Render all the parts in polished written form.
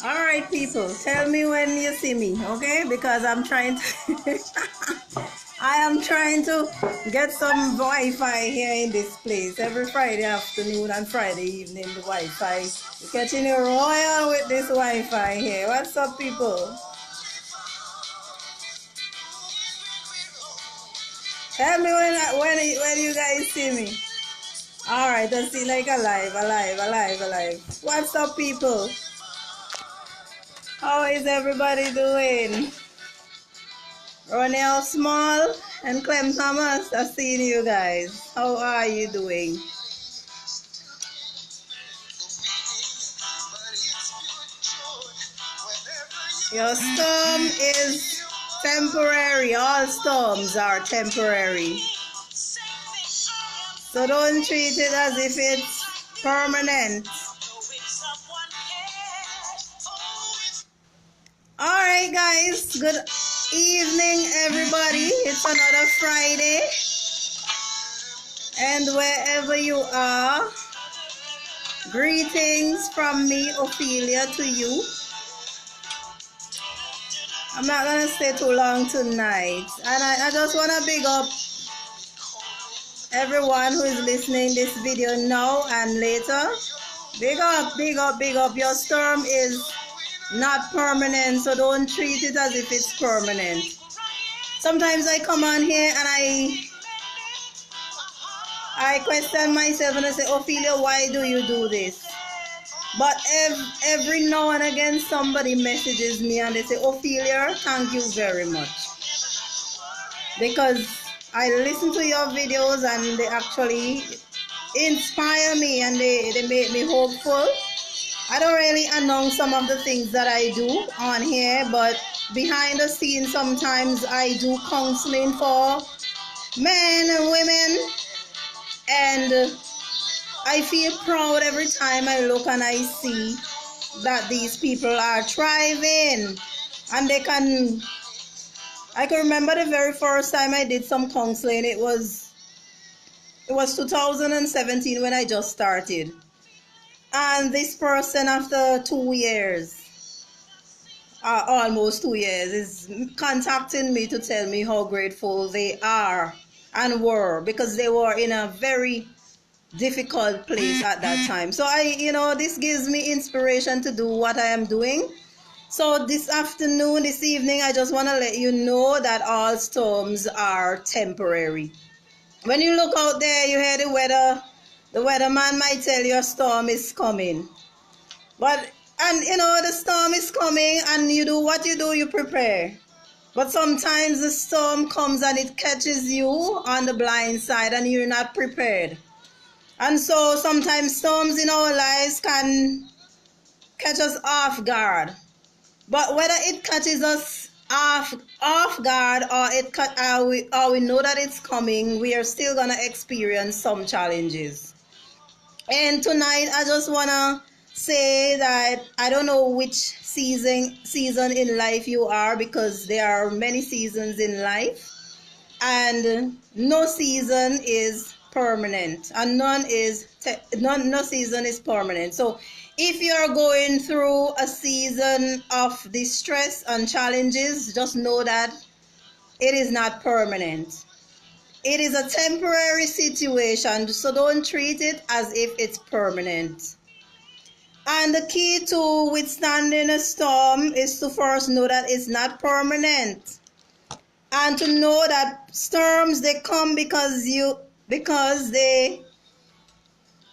All right, people, tell me when you see me, okay? Because I'm trying to I am trying to get some Wi-Fi here in this place. Every Friday afternoon and Friday evening, the Wi-Fi. We're catching it royal with this Wi-Fi here. What's up, people? Tell me when you guys see me. All right, I see like alive. What's up, people? How is everybody doing? Ronell Small and Clem Thomas, I've seen you guys. How are you doing? Your storm is temporary. All storms are temporary. So don't treat it as if it's permanent. Alright guys, good evening everybody. It's another Friday. And wherever you are, greetings from me, Ophelia, to you. I'm not going to stay too long tonight. And I just want to big up everyone who is listening this video now and later. Big up. Your storm is not permanent, so don't treat it as if it's permanent. Sometimes I come on here and I question myself and I say, Ophelia, why do you do this? But every now and again somebody messages me and they say, Ophelia, thank you very much. Because I listen to your videos and they actually inspire me and they make me hopeful. I don't really announce some of the things that I do on here, but behind the scenes sometimes I do counseling for men and women, and I feel proud every time I look and I see that these people are thriving and I can remember the very first time I did some counseling. It was 2017 when I just started. And this person, after 2 years, almost 2 years, is contacting me to tell me how grateful they are and were, because they were in a very difficult place at that time. So this gives me inspiration to do what I am doing. So this evening, I just want to let you know that all storms are temporary. When you look out there, you hear the weather. The weatherman might tell you a storm is coming. The storm is coming and you do what you do, you prepare. But sometimes the storm comes and it catches you on the blind side and you're not prepared. And so sometimes storms in our lives can catch us off guard. But whether it catches us off guard or we know that it's coming, we are still going to experience some challenges. And tonight I just want to say that I don't know which season in life you are, because there are many seasons in life and no season is permanent and no season is permanent. So if you're going through a season of distress and challenges, just know that it is not permanent. It is a temporary situation, so don't treat it as if it's permanent. And the key to withstanding a storm is to first know that it's not permanent. And to know that storms, they come because they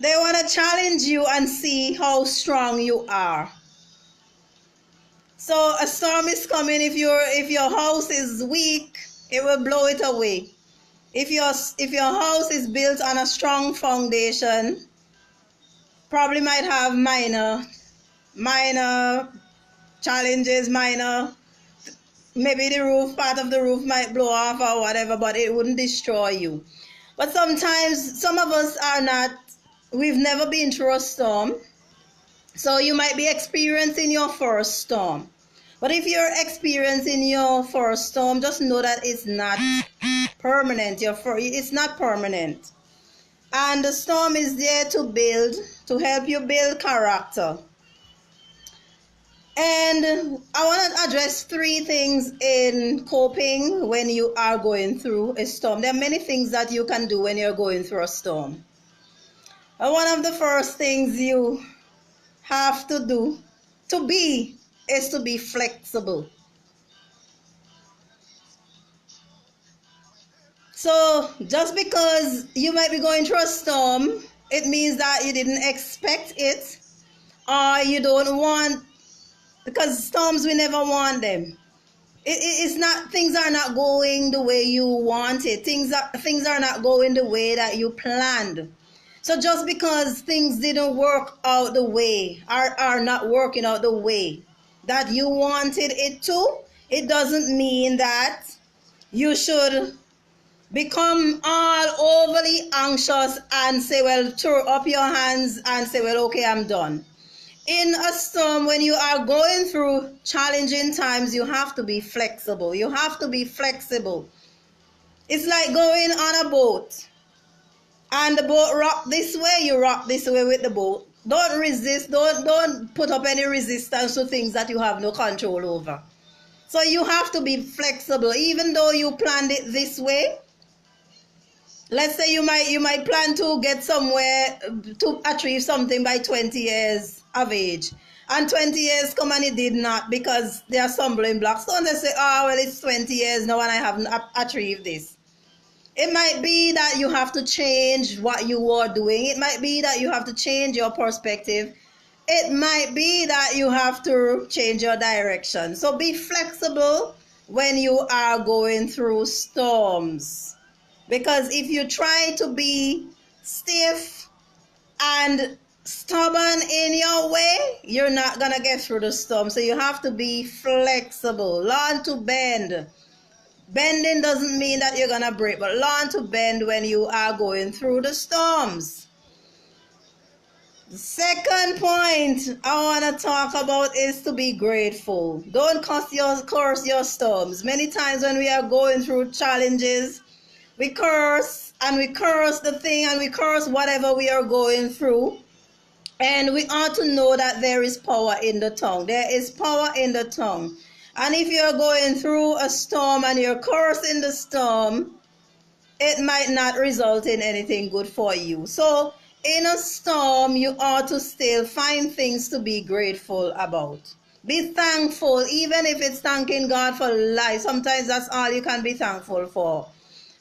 want to challenge you and see how strong you are. So a storm is coming. If your house is weak, it will blow it away. If your house is built on a strong foundation, probably might have minor challenges, maybe part of the roof might blow off or whatever, but it wouldn't destroy you. But sometimes some of us we've never been through a storm. So you might be experiencing your first storm. But if you're experiencing your first storm, just know that it's not permanent. It's not permanent. And the storm is there to help you build character. And I want to address three things in coping when you are going through a storm. There are many things that you can do when you're going through a storm. And one of the first things you have to do is to be flexible. So just because you might be going through a storm, it means that you didn't expect it, or you don't want, because storms, we never want them. It's not, things are not going the way you want it. Things are not going the way that you planned. So just because things didn't work out the way, are not working out the way that you wanted it to, it doesn't mean that you should become all overly anxious and say, well, throw up your hands and say, well, okay, I'm done. In a storm, when you are going through challenging times, you have to be flexible. You have to be flexible. It's like going on a boat, and the boat rock this way, you rock this way with the boat. Don't resist. Don't put up any resistance to things that you have no control over. So you have to be flexible, even though you planned it this way. Let's say you might plan to get somewhere to achieve something by 20 years of age, and 20 years come and it did not, because there are stumbling blocks. Don't they say, oh, well, it's 20 years now and I haven't achieved this. It might be that you have to change what you are doing. It might be that you have to change your perspective. It might be that you have to change your direction. So be flexible when you are going through storms. Because if you try to be stiff and stubborn in your way, you're not going to get through the storm. So you have to be flexible. Learn to bend. Bending doesn't mean that you're going to break, but learn to bend when you are going through the storms. The second point I want to talk about is to be grateful. Don't curse your storms. Many times when we are going through challenges, we curse, and we curse the thing, and we curse whatever we are going through. And we ought to know that there is power in the tongue. There is power in the tongue. And if you're going through a storm and you're cursing the storm, it might not result in anything good for you. So in a storm, you ought to still find things to be grateful about. Be thankful, even if it's thanking God for life. Sometimes that's all you can be thankful for.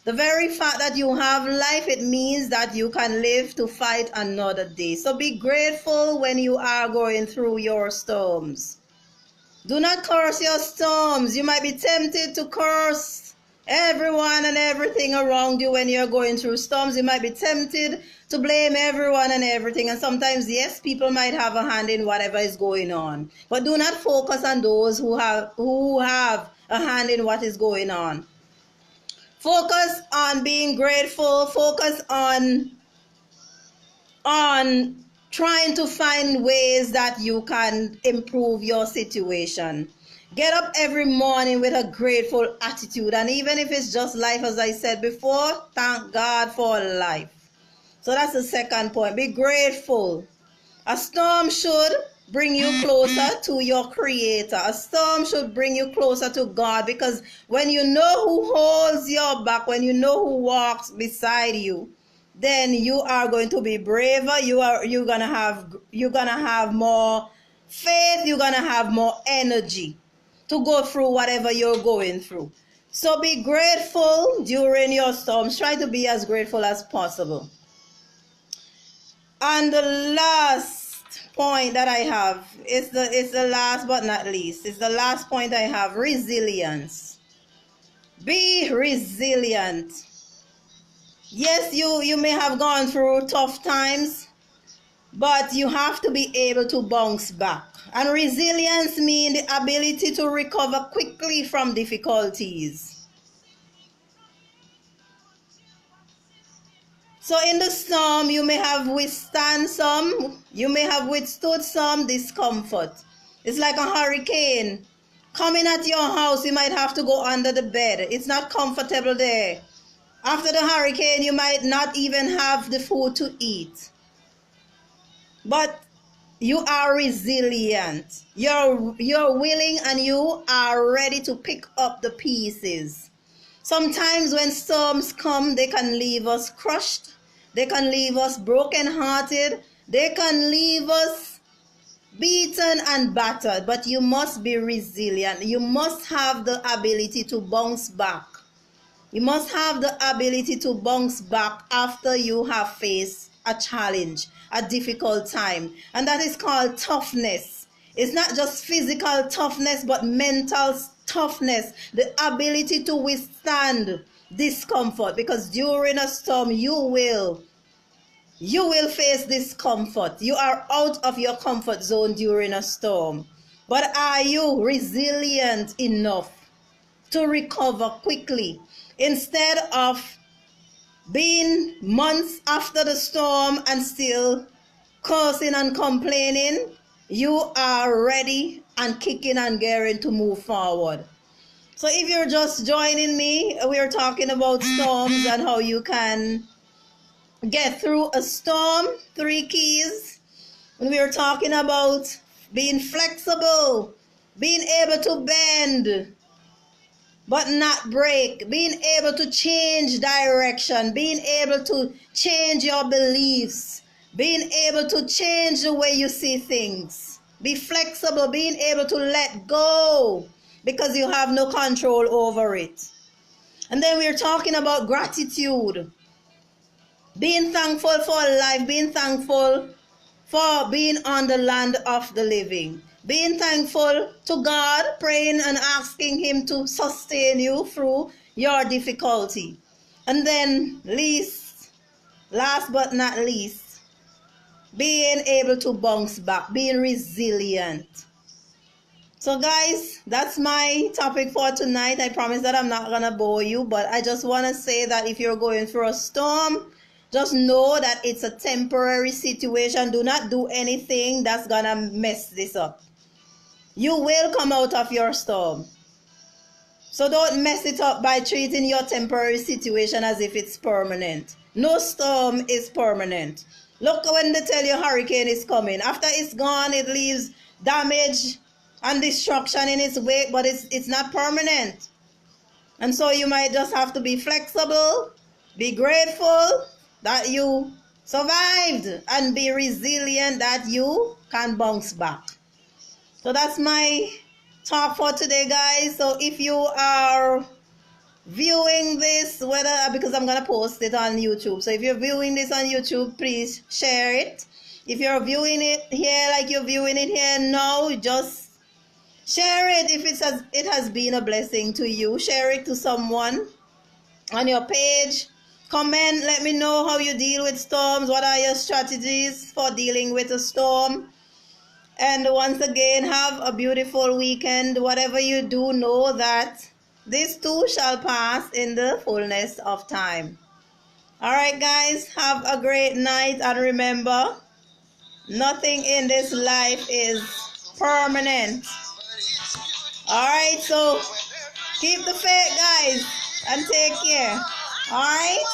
The very fact that you have life, it means that you can live to fight another day. So be grateful when you are going through your storms. Do not curse your storms. You might be tempted to curse everyone and everything around you when you're going through storms. You might be tempted to blame everyone and everything. And sometimes, yes, people might have a hand in whatever is going on. But do not focus on those who have a hand in what is going on. Focus on being grateful. Focus on trying to find ways that you can improve your situation. Get up every morning with a grateful attitude. And even if it's just life, as I said before, thank God for life. So that's the second point. Be grateful. A storm should bring you closer to your Creator. A storm should bring you closer to God, because when you know who holds your back, when you know who walks beside you, then you are going to be braver. You're gonna have more faith. You're gonna have more energy to go through whatever you're going through. So be grateful during your storms. Try to be as grateful as possible. And the last point that I have is the last but not least. It's the last point I have: resilience. Be resilient. Yes, you may have gone through tough times, but you have to be able to bounce back. And resilience means the ability to recover quickly from difficulties. So in the storm, you may have withstood some discomfort. It's like a hurricane coming at your house. You might have to go under the bed. It's not comfortable there. After the hurricane, you might not even have the food to eat. But you are resilient. You're willing and you are ready to pick up the pieces. Sometimes when storms come, they can leave us crushed. They can leave us brokenhearted. They can leave us beaten and battered. But you must be resilient. You must have the ability to bounce back. You must have the ability to bounce back after you have faced a challenge, a difficult time. And that is called toughness. It's not just physical toughness, but mental toughness. The ability to withstand discomfort. Because during a storm, you will face discomfort. You are out of your comfort zone during a storm. But are you resilient enough to recover quickly? Instead of being months after the storm and still cursing and complaining, you are ready and kicking and gearing to move forward. So if you're just joining me, we are talking about storms and how you can get through a storm. 3 keys. And we are talking about being flexible, being able to bend but not break, being able to change direction, being able to change your beliefs, being able to change the way you see things. Be flexible, being able to let go because you have no control over it. And then we're talking about gratitude, being thankful for life, being thankful for being on the land of the living. Being thankful to God, praying and asking Him to sustain you through your difficulty. And then last but not least, being able to bounce back, being resilient. So guys, that's my topic for tonight. I promise that I'm not going to bore you, but I just want to say that if you're going through a storm, just know that it's a temporary situation. Do not do anything that's going to mess this up. You will come out of your storm. So don't mess it up by treating your temporary situation as if it's permanent. No storm is permanent. Look when they tell you hurricane is coming. After it's gone, it leaves damage and destruction in its wake, but it's not permanent. And so you might just have to be flexible, be grateful that you survived, and be resilient that you can bounce back. So that's my talk for today, guys. So if you are viewing this, because I'm going to post it on YouTube. So if you're viewing this on YouTube, please share it. If you're viewing it here like you're viewing it here now, just share it if it has been a blessing to you. Share it to someone on your page. Comment, let me know how you deal with storms. What are your strategies for dealing with a storm? And once again, have a beautiful weekend. Whatever you do, know that this too shall pass in the fullness of time. All right, guys, have a great night. And remember, nothing in this life is permanent. All right, so keep the faith, guys, and take care. All right.